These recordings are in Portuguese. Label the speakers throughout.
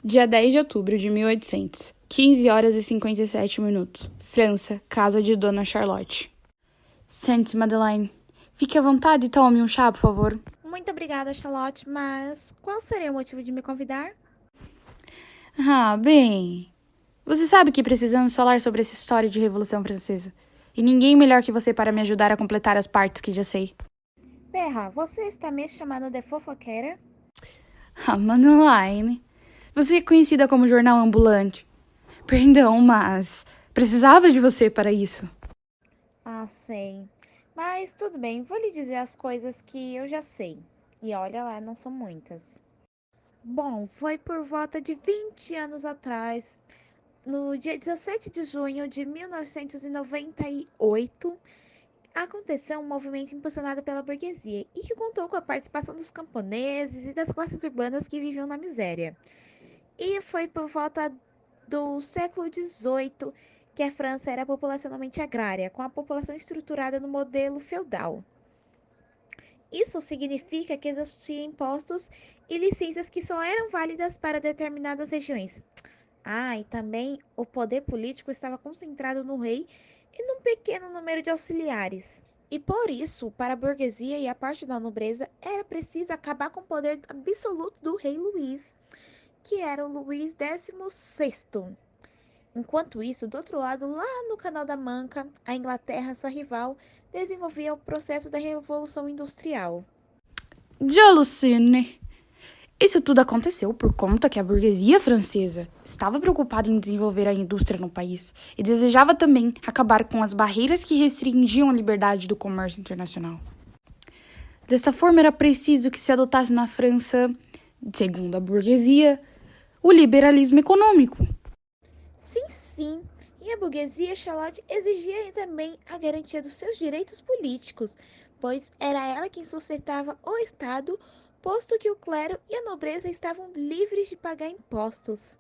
Speaker 1: Dia 10 de outubro de 1800, 15 horas e 57 minutos. França, casa de Dona Charlotte. Sente-se, Madeleine. Fique à vontade e tome um chá, por favor.
Speaker 2: Muito obrigada, Charlotte, mas qual seria o motivo de me convidar?
Speaker 1: Bem. Você sabe que precisamos falar sobre essa história de Revolução Francesa. E ninguém melhor que você para me ajudar a completar as partes que já sei.
Speaker 2: Perra, você está me chamando de fofoqueira?
Speaker 1: Madeleine. Você é conhecida como jornal ambulante. Perdão, mas precisava de você para isso.
Speaker 2: Ah, sei. Mas tudo bem, vou lhe dizer as coisas que eu já sei. E olha lá, não são muitas. Bom, foi por volta de 20 anos atrás, no dia 17 de junho de 1998, aconteceu um movimento impulsionado pela burguesia e que contou com a participação dos camponeses e das classes urbanas que viviam na miséria. E foi por volta do século XVIII que a França era populacionalmente agrária, com a população estruturada no modelo feudal. Isso significa que existiam impostos e licenças que só eram válidas para determinadas regiões. E também o poder político estava concentrado no rei e num pequeno número de auxiliares. E por isso, para a burguesia e a parte da nobreza, era preciso acabar com o poder absoluto do rei Luís, que era o Luís XVI. Enquanto isso, do outro lado, lá no Canal da Manca, a Inglaterra, sua rival, desenvolvia o processo da Revolução Industrial.
Speaker 1: Jolucine. Isso tudo aconteceu por conta que a burguesia francesa estava preocupada em desenvolver a indústria no país e desejava também acabar com as barreiras que restringiam a liberdade do comércio internacional. Desta forma, era preciso que se adotasse na França, segundo a burguesia, o liberalismo econômico.
Speaker 2: Sim, sim. E a burguesia Charlotte exigia também a garantia dos seus direitos políticos, pois era ela quem sustentava o Estado, posto que o clero e a nobreza estavam livres de pagar impostos.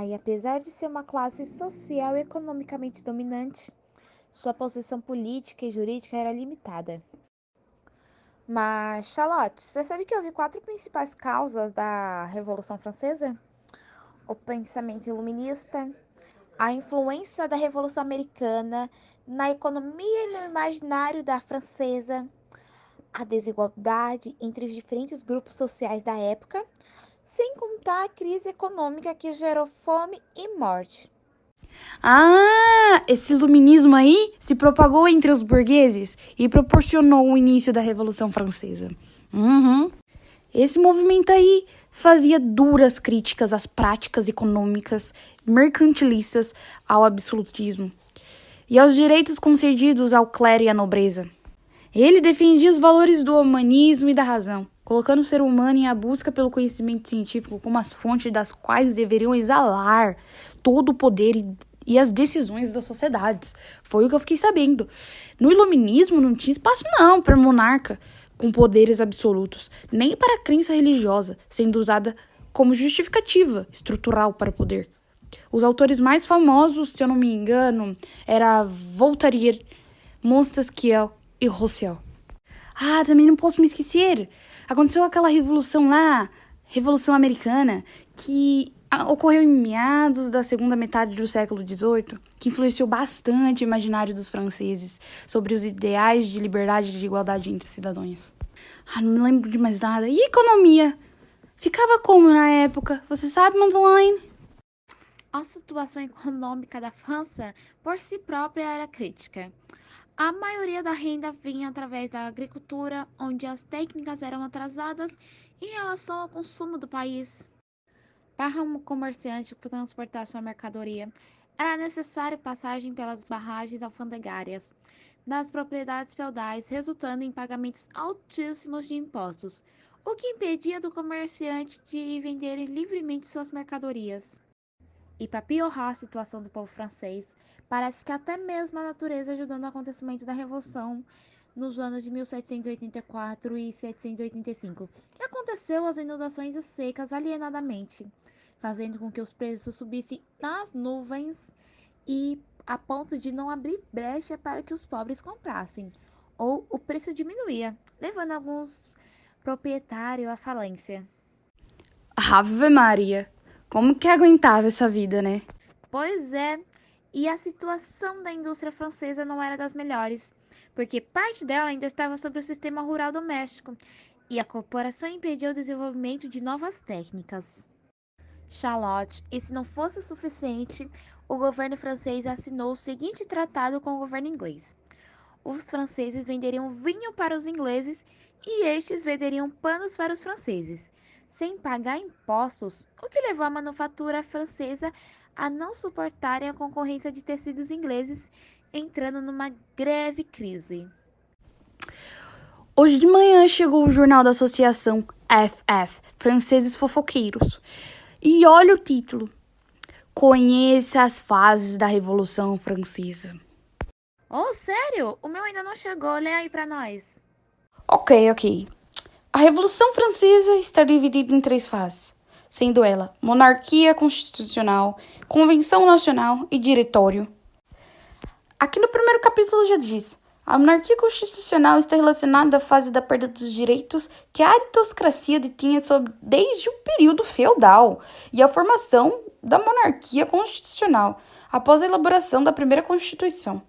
Speaker 2: E apesar de ser uma classe social e economicamente dominante, sua posição política e jurídica era limitada. Mas, Charlotte, você sabe que houve quatro principais causas da Revolução Francesa? O pensamento iluminista, a influência da Revolução Americana na economia e no imaginário da francesa, a desigualdade entre os diferentes grupos sociais da época, sem contar a crise econômica que gerou fome e morte.
Speaker 1: Esse iluminismo aí se propagou entre os burgueses e proporcionou o início da Revolução Francesa. Esse movimento aí fazia duras críticas às práticas econômicas mercantilistas, ao absolutismo e aos direitos concedidos ao clero e à nobreza. Ele defendia os valores do humanismo e da razão, colocando o ser humano em a busca pelo conhecimento científico como as fontes das quais deveriam exalar todo o poder e as decisões das sociedades. Foi o que eu fiquei sabendo. No iluminismo não tinha espaço não para monarca com poderes absolutos, nem para a crença religiosa, sendo usada como justificativa estrutural para o poder. Os autores mais famosos, se eu não me engano, era Voltaire, Montesquieu e Rousseau. Também não posso me esquecer. Aconteceu aquela revolução lá, Revolução Americana, que ocorreu em meados da segunda metade do século XVIII, que influenciou bastante o imaginário dos franceses sobre os ideais de liberdade e de igualdade entre cidadãos. Não me lembro de mais nada. E economia? Ficava como na época? Você sabe, Madeleine?
Speaker 2: A situação econômica da França, por si própria, era crítica. A maioria da renda vinha através da agricultura, onde as técnicas eram atrasadas em relação ao consumo do país. Para um comerciante transportar sua mercadoria, era necessário passagem pelas barragens alfandegárias das propriedades feudais, resultando em pagamentos altíssimos de impostos, o que impedia do comerciante de vender livremente suas mercadorias. E para piorar a situação do povo francês, parece que até mesmo a natureza ajudou no acontecimento da Revolução nos anos de 1784 e 785, que aconteceu as inundações e secas alienadamente, fazendo com que os preços subissem nas nuvens e a ponto de não abrir brecha para que os pobres comprassem, ou o preço diminuía, levando alguns proprietários à falência.
Speaker 1: Ave Maria! Como que aguentava essa vida, né?
Speaker 2: Pois é, e a situação da indústria francesa não era das melhores, porque parte dela ainda estava sob o sistema rural doméstico, e a corporação impediu o desenvolvimento de novas técnicas. Charlotte, e se não fosse o suficiente, o governo francês assinou o seguinte tratado com o governo inglês. Os franceses venderiam vinho para os ingleses e estes venderiam panos para os franceses, sem pagar impostos, o que levou a manufatura francesa a não suportarem a concorrência de tecidos ingleses, entrando numa greve crise.
Speaker 1: Hoje de manhã chegou o jornal da associação FF, Franceses Fofoqueiros. E olha o título: Conheça as fases da Revolução Francesa.
Speaker 2: Oh, sério? O meu ainda não chegou, lê aí pra nós.
Speaker 1: Ok. A Revolução Francesa está dividida em 3 fases, sendo ela monarquia constitucional, convenção nacional e diretório. Aqui no primeiro capítulo já diz: a monarquia constitucional está relacionada à fase da perda dos direitos que a aristocracia detinha desde o período feudal e a formação da monarquia constitucional após a elaboração da primeira Constituição.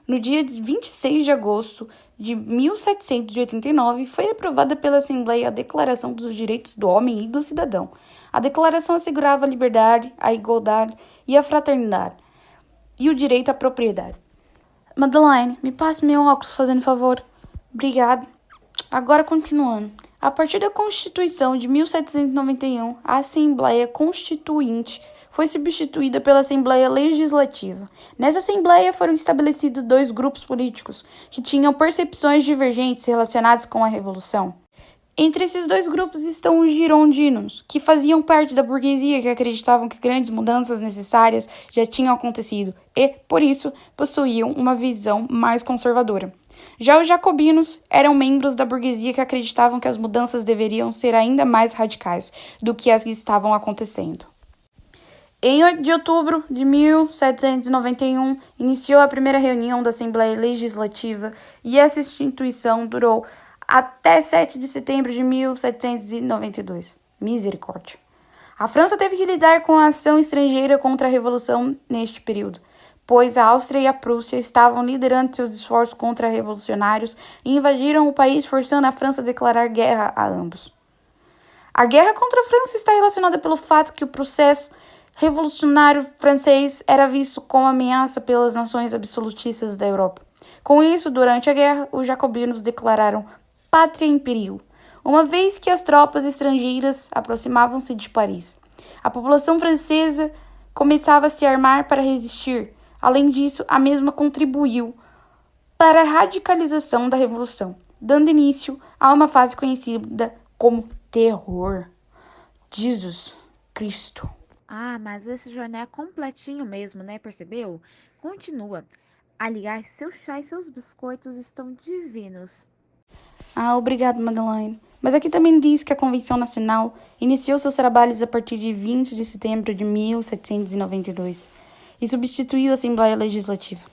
Speaker 1: No dia 26 de agosto de 1789, foi aprovada pela Assembleia a Declaração dos Direitos do Homem e do Cidadão. A declaração assegurava a liberdade, a igualdade e a fraternidade, e o direito à propriedade. Madeleine, me passe meu óculos, fazendo favor. Obrigado. Agora, continuando. A partir da Constituição de 1791, a Assembleia Constituinte foi substituída pela Assembleia Legislativa. Nessa Assembleia foram estabelecidos 2 grupos políticos que tinham percepções divergentes relacionadas com a Revolução. Entre esses 2 grupos estão os girondinos, que faziam parte da burguesia que acreditavam que grandes mudanças necessárias já tinham acontecido e, por isso, possuíam uma visão mais conservadora. Já os jacobinos eram membros da burguesia que acreditavam que as mudanças deveriam ser ainda mais radicais do que as que estavam acontecendo. Em 8 de outubro de 1791, iniciou a primeira reunião da Assembleia Legislativa e essa instituição durou até 7 de setembro de 1792. Misericórdia. A França teve que lidar com a ação estrangeira contra a Revolução neste período, pois a Áustria e a Prússia estavam liderando seus esforços contra revolucionários e invadiram o país, forçando a França a declarar guerra a ambos. A guerra contra a França está relacionada pelo fato que o processo revolucionário francês era visto como ameaça pelas nações absolutistas da Europa. Com isso, durante a guerra, os jacobinos declararam pátria em perigo, uma vez que as tropas estrangeiras aproximavam-se de Paris. A população francesa começava a se armar para resistir. Além disso, a mesma contribuiu para a radicalização da Revolução, dando início a uma fase conhecida como terror. Jesus Cristo.
Speaker 2: Ah, mas esse jornal é completinho mesmo, né? Percebeu? Continua. Aliás, seu chá e seus biscoitos estão divinos.
Speaker 1: Obrigado, Madeleine. Mas aqui também diz que a Convenção Nacional iniciou seus trabalhos a partir de 20 de setembro de 1792 e substituiu a Assembleia Legislativa.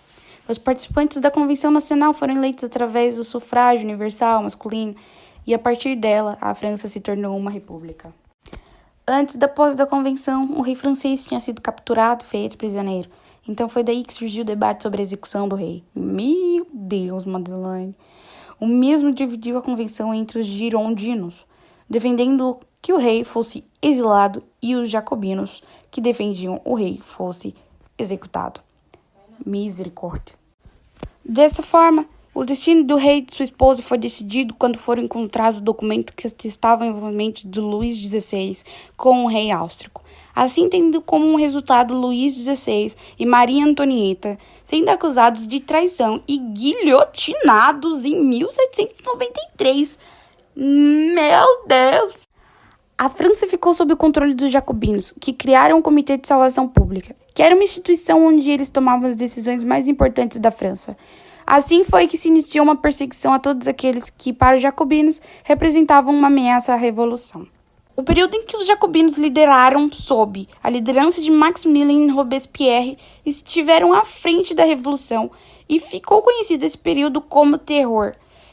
Speaker 1: Os participantes da Convenção Nacional foram eleitos através do sufrágio universal masculino e, a partir dela, a França se tornou uma república. Antes da posse da Convenção, o rei francês tinha sido capturado e feito prisioneiro. Então foi daí que surgiu o debate sobre a execução do rei. Meu Deus, Madeleine. O mesmo dividiu a Convenção entre os girondinos, defendendo que o rei fosse exilado, e os jacobinos, que defendiam o rei fosse executado. Misericórdia. Dessa forma, o destino do rei e de sua esposa foi decidido quando foram encontrados documentos que atestavam o envolvimento de Luís XVI com o rei áustrico. Assim, tendo como um resultado Luís XVI e Maria Antonieta sendo acusados de traição e guilhotinados em 1793. Meu Deus! A França ficou sob o controle dos jacobinos, que criaram o Comitê de Salvação Pública, que era uma instituição onde eles tomavam as decisões mais importantes da França. Assim foi que se iniciou uma perseguição a todos aqueles que, para os jacobinos, representavam uma ameaça à revolução. O período em que os jacobinos lideraram sob a liderança de Maximilien Robespierre estiveram à frente da revolução e ficou conhecido esse período como terror.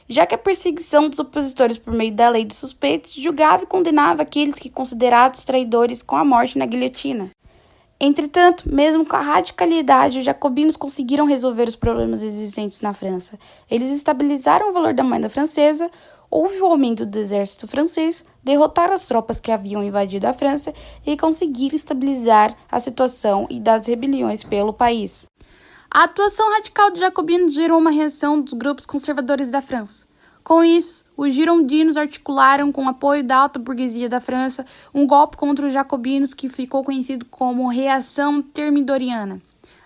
Speaker 1: já que a perseguição dos opositores por meio da lei dos suspeitos julgava e condenava aqueles que considerados traidores com a morte na guilhotina. Entretanto, mesmo com a radicalidade, os jacobinos conseguiram resolver os problemas existentes na França. Eles estabilizaram o valor da moeda francesa, houve o aumento do exército francês, derrotaram as tropas que haviam invadido a França e conseguiram estabilizar a situação e das rebeliões pelo país. A atuação radical dos jacobinos gerou uma reação dos grupos conservadores da França. Com isso, os girondinos articularam, com o apoio da alta burguesia da França, um golpe contra os jacobinos que ficou conhecido como Reação Termidoriana.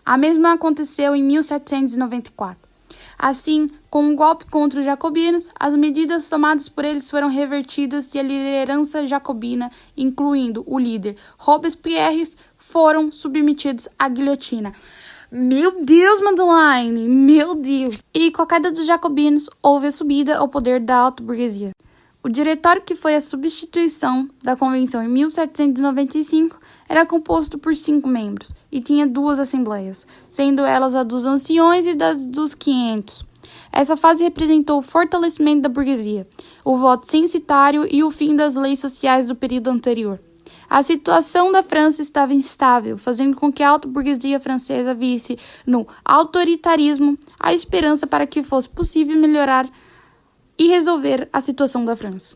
Speaker 1: A mesma aconteceu em 1794. Assim, com um golpe contra os jacobinos, as medidas tomadas por eles foram revertidas e a liderança jacobina, incluindo o líder Robespierre, foram submetidos à guilhotina. Meu Deus, Madeleine, meu Deus! E com a queda dos jacobinos, houve a subida ao poder da alta burguesia. O diretório, que foi a substituição da convenção em 1795, era composto por 5 membros e tinha 2 assembleias, sendo elas a dos anciões e das dos 500. Essa fase representou o fortalecimento da burguesia, o voto censitário e o fim das leis sociais do período anterior. A situação da França estava instável, fazendo com que a alta burguesia francesa visse no autoritarismo a esperança para que fosse possível melhorar e resolver a situação da França.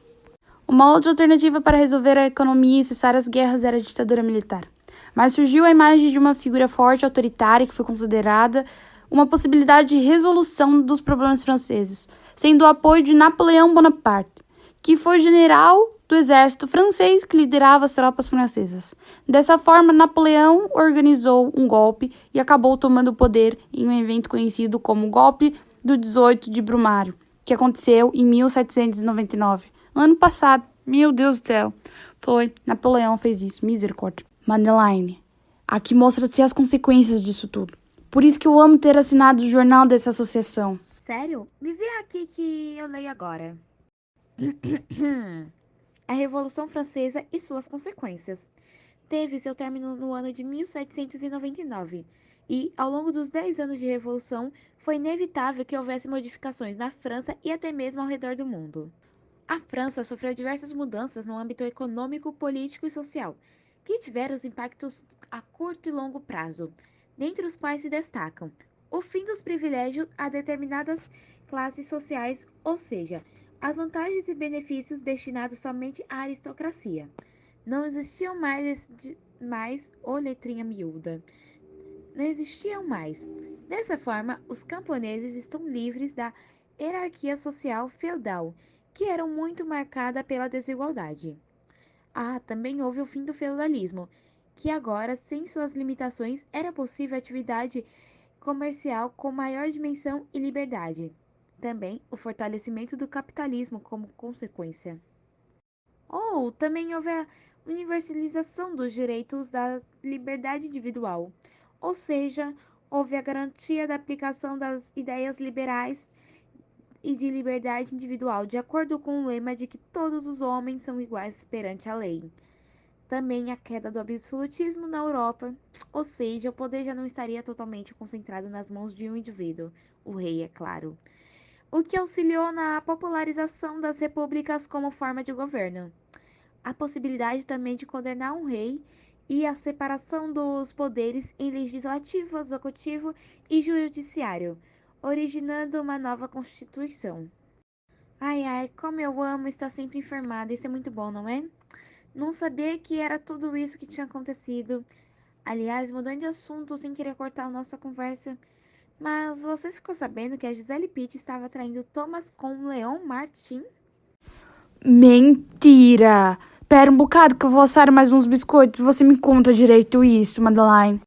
Speaker 1: Uma outra alternativa para resolver a economia e cessar as guerras era a ditadura militar. Mas surgiu a imagem de uma figura forte, autoritária, que foi considerada uma possibilidade de resolução dos problemas franceses, sendo o apoio de Napoleão Bonaparte, que foi general do exército francês que liderava as tropas francesas. Dessa forma, Napoleão organizou um golpe e acabou tomando o poder em um evento conhecido como Golpe do 18 de Brumário, que aconteceu em 1799. Ano passado, meu Deus do céu, Napoleão fez isso, misericórdia. Madeleine, aqui mostra-se as consequências disso tudo. Por isso que eu amo ter assinado o jornal dessa associação.
Speaker 2: Sério? Me vê aqui que eu leio agora. A Revolução Francesa e suas consequências. Teve seu término no ano de 1799 e, ao longo dos 10 anos de Revolução, foi inevitável que houvesse modificações na França e até mesmo ao redor do mundo. A França sofreu diversas mudanças no âmbito econômico, político e social, que tiveram os impactos a curto e longo prazo, dentre os quais se destacam o fim dos privilégios a determinadas classes sociais, ou seja, as vantagens e benefícios destinados somente à aristocracia. Não existiam mais letrinha miúda. Não existiam mais. Dessa forma, os camponeses estão livres da hierarquia social feudal, que era muito marcada pela desigualdade. Também houve o fim do feudalismo, que agora, sem suas limitações, era possível atividade comercial com maior dimensão e liberdade. Também o fortalecimento do capitalismo como consequência. Também houve a universalização dos direitos da liberdade individual, ou seja, houve a garantia da aplicação das ideias liberais e de liberdade individual, de acordo com o lema de que todos os homens são iguais perante a lei. Também a queda do absolutismo na Europa, ou seja, o poder já não estaria totalmente concentrado nas mãos de um indivíduo, o rei, é claro, o que auxiliou na popularização das repúblicas como forma de governo. A possibilidade também de condenar um rei e a separação dos poderes em legislativo, executivo e judiciário, originando uma nova constituição. Como eu amo estar sempre informada, isso é muito bom, não é? Não sabia que era tudo isso que tinha acontecido. Aliás, mudando de assunto sem querer cortar a nossa conversa, mas você ficou sabendo que a Gisele Pitt estava traindo Thomas com Leon Martin?
Speaker 1: Mentira! Pera um bocado que eu vou assar mais uns biscoitos. Você me conta direito isso, Madeleine.